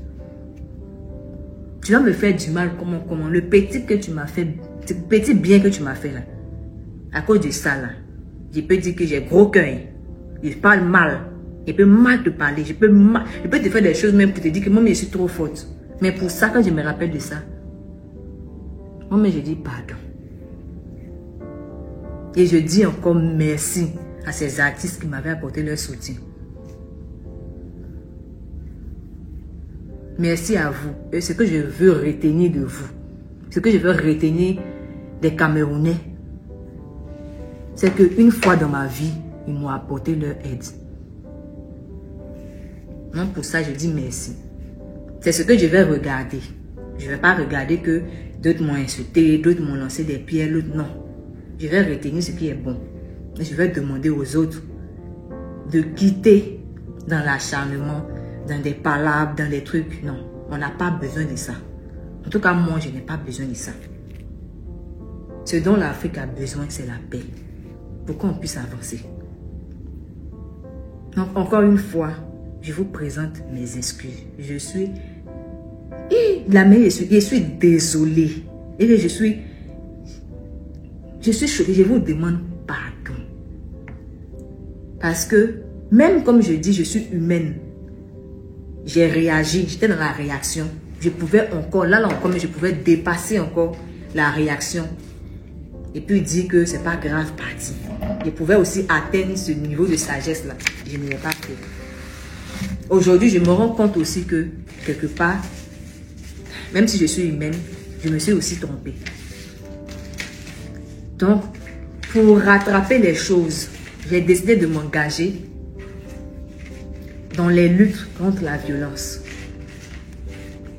Tu vas me faire du mal, comment? Le petit que tu m'as fait, le petit bien que tu m'as fait là. À cause de ça là, je peux dire que j'ai gros cœur. Je parle mal. Je peux mal te parler. Je peux te faire des choses même pour te dire que moi, je suis trop forte. Mais pour ça, quand je me rappelle de ça, moi, je dis pardon. Et je dis encore merci à ces artistes qui m'avaient apporté leur soutien. Merci à vous. Et ce que je veux retenir de vous, ce que je veux retenir des Camerounais, c'est qu'une fois dans ma vie, ils m'ont apporté leur aide. Donc pour ça, je dis merci. C'est ce que je vais regarder. Je ne vais pas regarder que d'autres m'ont insulté, d'autres m'ont lancé des pierres, l'autre non. Je vais retenir ce qui est bon. Et je vais demander aux autres de quitter dans l'acharnement, dans des palabres, dans des trucs. Non, on n'a pas besoin de ça. En tout cas, moi, je n'ai pas besoin de ça. Ce dont l'Afrique a besoin, c'est la paix. Pour qu'on puisse avancer. Donc, encore une fois, je vous présente mes excuses. Je suis désolée. Et je suis choquée. Je vous demande pardon. Parce que, même comme je dis, je suis humaine. J'ai réagi, j'étais dans la réaction. Je pouvais encore, là encore, mais je pouvais dépasser encore la réaction. Et puis dire que c'est pas grave, parti. Je pouvais aussi atteindre ce niveau de sagesse-là. Je ne l'ai pas fait. Aujourd'hui, je me rends compte aussi que, quelque part, même si je suis humaine, je me suis aussi trompée. Donc, pour rattraper les choses, j'ai décidé de m'engager dans les luttes contre la violence.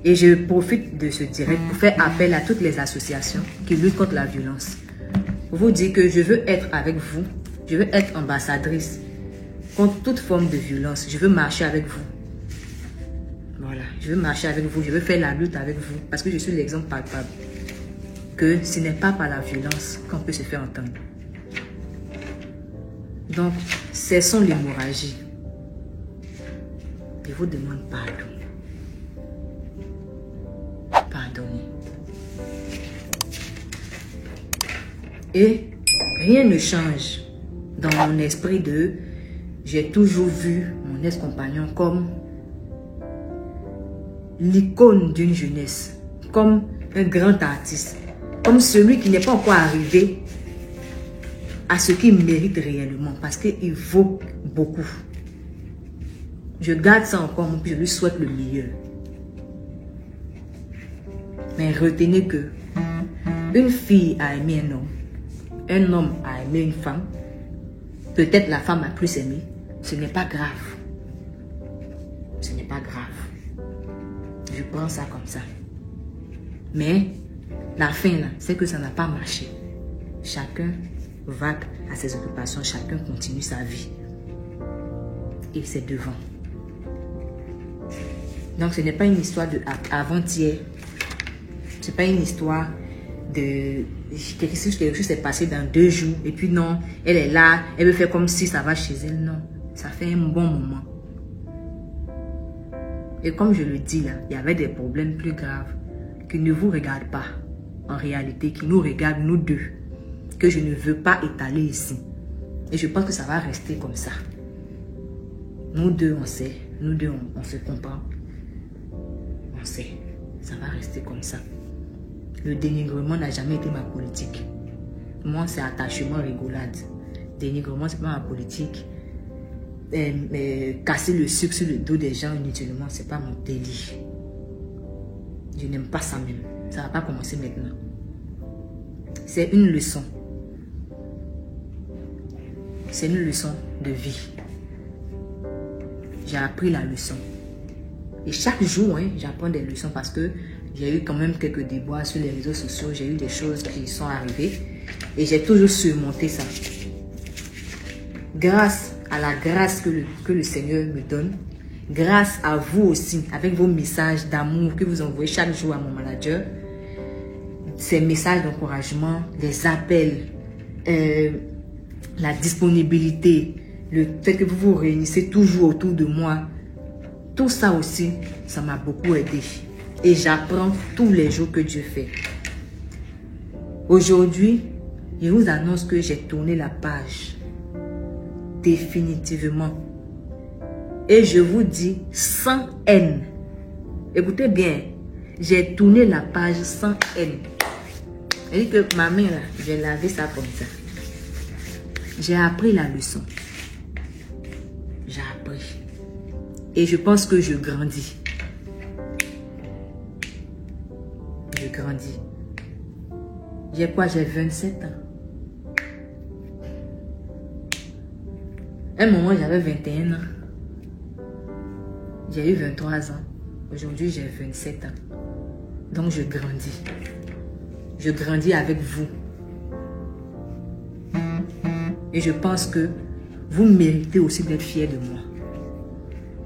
Et je profite de ce direct pour faire appel à toutes les associations qui luttent contre la violence. Pour vous dire que je veux être avec vous, je veux être ambassadrice contre toute forme de violence. Je veux marcher avec vous. Voilà, je veux marcher avec vous, je veux faire la lutte avec vous parce que je suis l'exemple palpable que ce n'est pas par la violence qu'on peut se faire entendre. Donc, cessons l'hémorragie. Je vous demande pardon. Pardonnez. Et rien ne change dans mon esprit de... J'ai toujours vu mon ex-compagnon comme l'icône d'une jeunesse, comme un grand artiste, comme celui qui n'est pas encore arrivé à ce qu'il mérite réellement, parce qu'il vaut beaucoup. Je garde ça encore, je lui souhaite le meilleur. Mais retenez que une fille a aimé un homme a aimé une femme, peut-être la femme a plus aimé, ce n'est pas grave. Ce n'est pas grave. Je prends ça comme ça. Mais la fin là, c'est que ça n'a pas marché. Chacun va à ses occupations, chacun continue sa vie. Et c'est devant. Donc ce n'est pas une histoire de avant-hier. Ce n'est pas une histoire de quelque chose s'est passé dans 2 jours. Et puis non, elle est là, elle veut faire comme si ça va chez elle. Non, ça fait un bon moment. Et comme je le dis là, il y avait des problèmes plus graves qui ne vous regardent pas. En réalité, qui nous regardent nous deux. Que je ne veux pas étaler ici. Et je pense que ça va rester comme ça. Nous deux, on sait. Nous deux, on se comprend. On sait. Ça va rester comme ça. Le dénigrement n'a jamais été ma politique. Moi, c'est attachement, rigolade. Dénigrement, c'est pas ma politique. Casser le sucre sur le dos des gens inutilement, c'est pas mon délire. Je n'aime pas ça même. Ça va pas commencer maintenant. C'est une leçon. C'est une leçon de vie. J'ai appris la leçon. Et chaque jour, hein, j'apprends des leçons parce que j'ai eu quand même quelques déboires sur les réseaux sociaux. J'ai eu des choses qui sont arrivées. Et j'ai toujours surmonté ça. Grâce à la grâce que le Seigneur me donne, grâce à vous aussi, avec vos messages d'amour que vous envoyez chaque jour à mon manager, ces messages d'encouragement, les appels, la disponibilité, le fait que vous vous réunissez toujours autour de moi, tout ça aussi, ça m'a beaucoup aidé. Et j'apprends tous les jours que Dieu fait. Aujourd'hui, je vous annonce que j'ai tourné la page. Définitivement. Et je vous dis sans haine. Écoutez bien. J'ai tourné la page sans haine. Et que ma main là, j'ai lavé ça comme ça. J'ai appris la leçon. J'ai appris. Et je pense que je grandis. Je grandis. J'ai quoi? J'ai 27 ans. À un moment, j'avais 21 ans. J'ai eu 23 ans. Aujourd'hui, j'ai 27 ans. Donc, je grandis. Je grandis avec vous. Et je pense que vous méritez aussi d'être fiers de moi.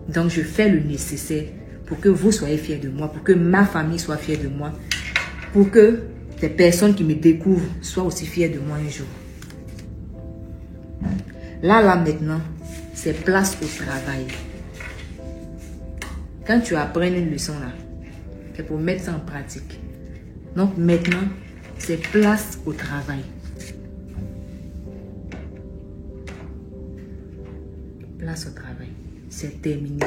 Donc, je fais le nécessaire pour que vous soyez fiers de moi, pour que ma famille soit fière de moi, pour que les personnes qui me découvrent soient aussi fières de moi un jour. Là, maintenant, c'est place au travail. Quand tu apprends une leçon là, c'est pour mettre ça en pratique. Donc maintenant, c'est place au travail. Place au travail. C'est terminé.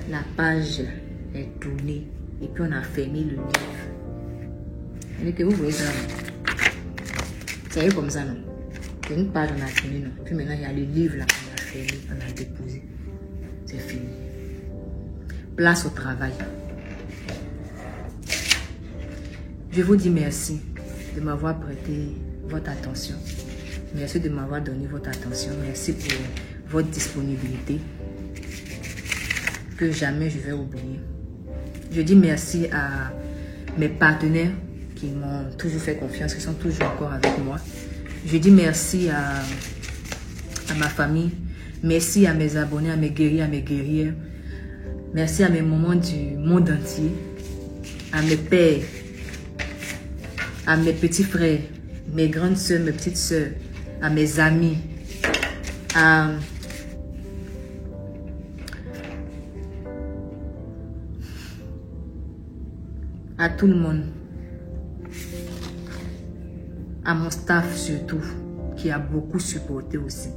La page est tournée. Et puis on a fermé le livre. Et que vous voyez ça. Ça y est comme ça, non? C'est une page, on a fini, non? Puis maintenant, il y a le livre là qu'on a fermé, on a déposé. C'est fini. Place au travail. Je vous dis merci de m'avoir prêté votre attention. Merci de m'avoir donné votre attention. Merci pour votre disponibilité que jamais je vais oublier. Je dis merci à mes partenaires qui m'ont toujours fait confiance, qui sont toujours encore avec moi. Je dis merci à ma famille. Merci à mes abonnés, à mes guerriers, à mes guerrières. Merci à mes mamans du monde entier, à mes pères, à mes petits frères, mes grandes soeurs, mes petites soeurs, à mes amis, à tout le monde, à mon staff surtout, qui a beaucoup supporté aussi,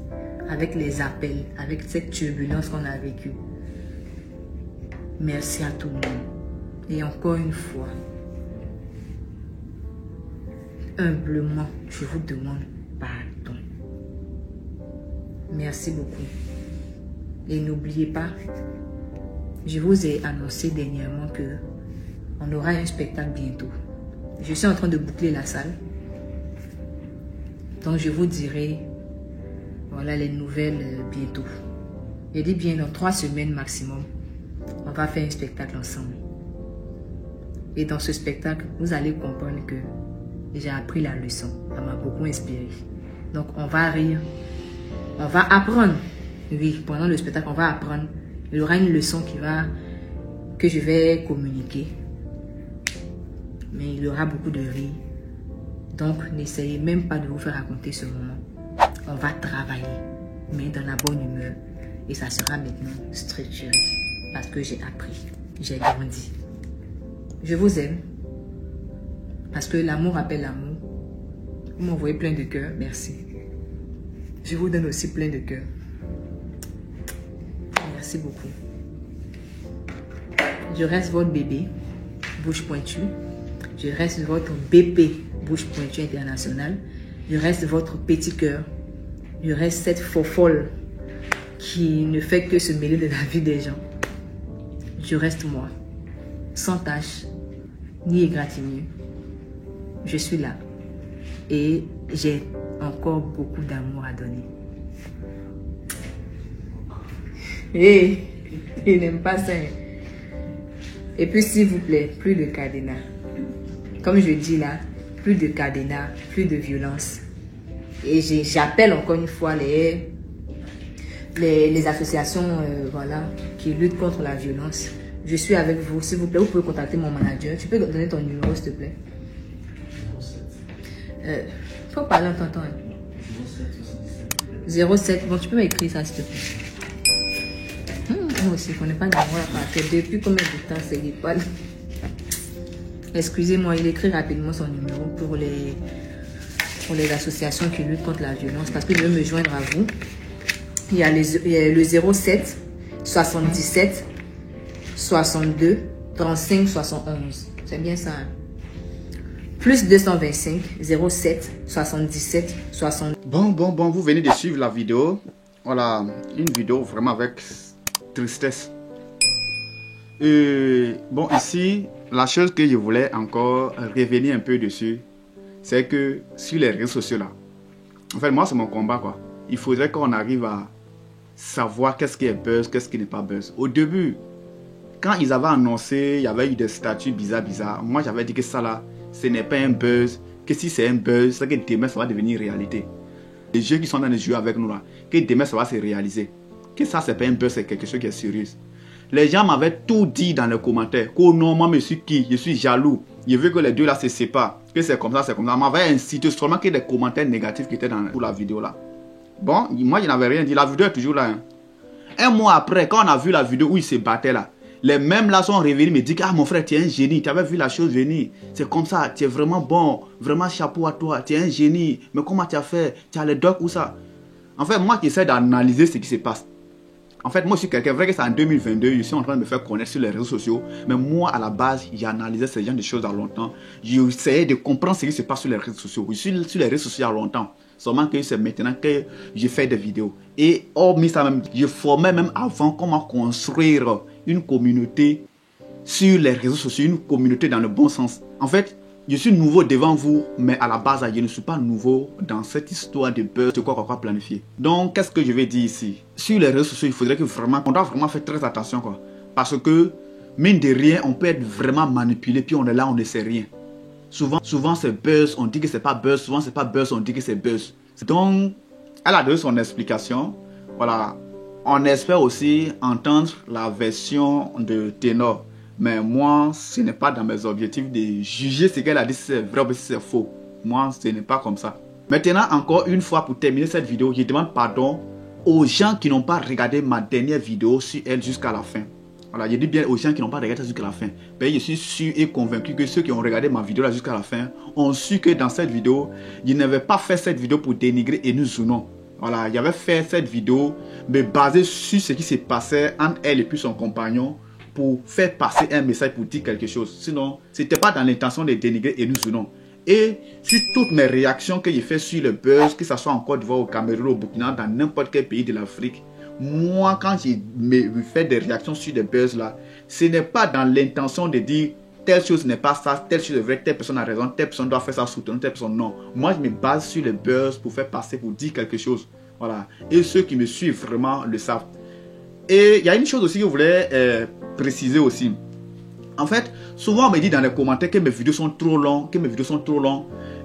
avec les appels, avec cette turbulence qu'on a vécue. Merci à tout le monde. Et encore une fois, humblement, je vous demande pardon. Merci beaucoup. Et n'oubliez pas, je vous ai annoncé dernièrement que on aura un spectacle bientôt. Je suis en train de boucler la salle. Donc je vous dirai, voilà les nouvelles bientôt. Je dis bien dans 3 semaines maximum, on va faire un spectacle ensemble. Et dans ce spectacle, vous allez comprendre que j'ai appris la leçon. Ça m'a beaucoup inspiré. Donc on va rire. On va apprendre. Oui, pendant le spectacle, on va apprendre. Il y aura une leçon que je vais communiquer. Mais il y aura beaucoup de rire. Donc n'essayez même pas de vous faire raconter ce moment. On va travailler, mais dans la bonne humeur. Et ça sera maintenant structuré. Parce que j'ai appris. J'ai grandi. Je vous aime. Parce que l'amour appelle l'amour. Vous m'envoyez plein de cœurs. Merci. Je vous donne aussi plein de cœurs. Merci beaucoup. Je reste votre bébé, bouche pointue. Je reste votre BP, bouche pointue internationale. Je reste votre petit cœur. Je reste cette fofolle qui ne fait que se mêler de la vie des gens. Je reste moi, sans tâche, ni égratignure. Je suis là et j'ai encore beaucoup d'amour à donner. Et il n'aime pas ça. Et puis s'il vous plaît, plus de cadenas. Comme je dis là, plus de cadenas, plus de violence. Et j'appelle encore une fois les associations voilà, qui luttent contre la violence. Je suis avec vous, s'il vous plaît. Vous pouvez contacter mon manager. Tu peux donner ton numéro, s'il te plaît. Faut parler en t'entendant. 07. Bon, tu peux m'écrire ça, s'il te plaît. Moi aussi, je ne connais pas le numéro à partir. Depuis combien de temps c'est pas. Excusez-moi, il écrit rapidement son numéro pour les associations qui luttent contre la violence parce qu'il veut me joindre à vous. Il y a le 07 77 62 35 71. C'est bien ça. Hein? Plus 225 07 77 62. Bon, vous venez de suivre la vidéo. Voilà, une vidéo vraiment avec tristesse. Bon, ici, la chose que je voulais encore revenir un peu dessus, c'est que sur les réseaux sociaux là, en fait, moi c'est mon combat quoi. Il faudrait qu'on arrive à savoir qu'est-ce qui est buzz, qu'est-ce qui n'est pas buzz. Au début, quand ils avaient annoncé, il y avait eu des statuts bizarres, moi j'avais dit que ça là, ce n'est pas un buzz, que si c'est un buzz, c'est que demain ça va devenir réalité. Les jeux qui sont dans les jeux avec nous là, que demain ça va se réaliser. Que ça c'est pas un buzz, c'est quelque chose qui est sérieux. Les gens m'avaient tout dit dans les commentaires. Que non, moi je suis qui? Je suis jaloux. Je veux que les deux là se séparent. Que c'est comme ça, c'est comme ça. On m'avait incité seulement qu'il y ait des commentaires négatifs qui étaient dans la vidéo là. Bon, moi je n'avais rien dit. La vidéo est toujours là. Hein. Un mois après, quand on a vu la vidéo où ils se battaient là, les mêmes là sont revenus me dire que ah mon frère, tu es un génie. Tu avais vu la chose venir. C'est comme ça, tu es vraiment bon. Vraiment chapeau à toi. Tu es un génie. Mais comment tu as fait? Tu as les docs ou ça? En fait, moi qui essaie d'analyser ce qui se passe. En fait, moi, je suis quelqu'un, vrai que c'est en 2022, je suis en train de me faire connaître sur les réseaux sociaux. Mais moi, à la base, j'ai analysé ce genre de choses à longtemps. J'ai essayé de comprendre ce qui se passe sur les réseaux sociaux. Je suis sur les réseaux sociaux à longtemps. Seulement que c'est maintenant que je fais des vidéos. Et hormis ça même, je formais même avant comment construire une communauté sur les réseaux sociaux, une communauté dans le bon sens. En fait, je suis nouveau devant vous, mais à la base, je ne suis pas nouveau dans cette histoire de buzz, de quoi qu'on va planifier. Donc, qu'est-ce que je vais dire ici? Sur les réseaux sociaux, il faudrait que vraiment, on doit vraiment faire très attention, quoi. Parce que, mine de rien, on peut être vraiment manipulé, puis on est là, on ne sait rien. Souvent c'est buzz, on dit que c'est pas buzz, souvent c'est pas buzz, on dit que c'est buzz. Donc, elle a donné son explication. Voilà. On espère aussi entendre la version de Ténor. Mais moi, ce n'est pas dans mes objectifs de juger ce qu'elle a dit, si c'est vrai ou si c'est faux. Moi, ce n'est pas comme ça. Maintenant, encore une fois, pour terminer cette vidéo, je demande pardon aux gens qui n'ont pas regardé ma dernière vidéo sur elle jusqu'à la fin. Voilà, je dis bien aux gens qui n'ont pas regardé jusqu'à la fin. Mais je suis sûr et convaincu que ceux qui ont regardé ma vidéo là jusqu'à la fin ont su que dans cette vidéo, je n'avais pas fait cette vidéo pour dénigrer Eunice Zounon. Voilà, j'avais fait cette vidéo, mais basée sur ce qui s'est passé entre elle et puis son compagnon, pour faire passer un message, pour dire quelque chose. Sinon, ce n'était pas dans l'intention de dénigrer Eunice Zounon. Et sur toutes mes réactions que j'ai fait sur le buzz, que ce soit en Côte d'Ivoire, au Cameroun, au Burkina, dans n'importe quel pays de l'Afrique, moi, quand j'ai fait des réactions sur des buzz là, ce n'est pas dans l'intention de dire telle chose n'est pas ça, telle chose est vraie, telle personne a raison, telle personne doit faire ça soutenir, telle personne non. Moi, je me base sur les buzz pour faire passer, pour dire quelque chose. Voilà. Et ceux qui me suivent vraiment le savent. Et il y a une chose aussi que je voulais préciser aussi. En fait, souvent on me dit dans les commentaires que mes vidéos sont trop longues,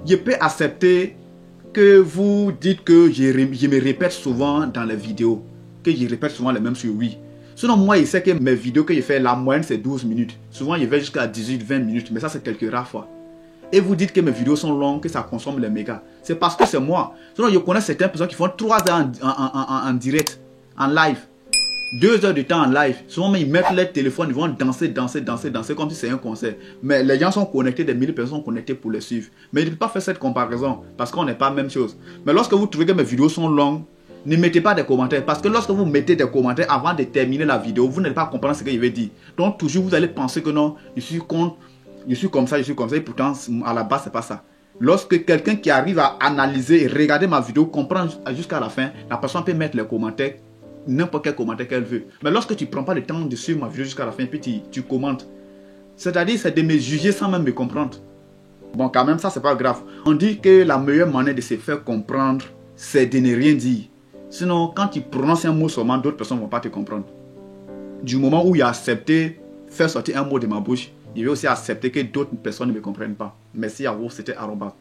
Je peux accepter que vous dites que je me répète souvent dans les vidéos, que je répète souvent les mêmes choses, oui. Sinon, moi, je sais que mes vidéos que je fais, la moyenne c'est 12 minutes. Souvent, je vais jusqu'à 18-20 minutes, mais ça c'est quelques rares fois. Et vous dites que mes vidéos sont longues, que ça consomme les mégas. C'est parce que c'est moi. Sinon, je connais certaines personnes qui font 3 heures en direct, en live. 2 heures de temps en live. Souvent, ils mettent leur téléphone, ils vont danser comme si c'est un concert. Mais les gens sont connectés, des milliers de personnes sont connectées pour les suivre. Mais ils ne peuvent pas faire cette comparaison parce qu'on n'est pas la même chose. Mais lorsque vous trouvez que mes vidéos sont longues, ne mettez pas de commentaires. Parce que lorsque vous mettez des commentaires avant de terminer la vidéo, vous n'allez pas comprendre ce que je vais dire. Donc, toujours, vous allez penser que non, je suis contre, je suis comme ça. Et pourtant, à la base, c'est pas ça. Lorsque quelqu'un qui arrive à analyser et regarder ma vidéo, comprend jusqu'à la fin, la personne peut mettre les commentaires, n'importe quel commentaire qu'elle veut. Mais lorsque tu ne prends pas le temps de suivre ma vidéo jusqu'à la fin, puis tu commentes, c'est-à-dire c'est de me juger sans même me comprendre. Bon, quand même, ça, c'est pas grave. On dit que la meilleure manière de se faire comprendre, c'est de ne rien dire. Sinon, quand tu prononces un mot seulement, d'autres personnes ne vont pas te comprendre. Du moment où il a accepté faire sortir un mot de ma bouche, il va aussi accepter que d'autres personnes ne me comprennent pas. Merci à vous, c'était Arobase.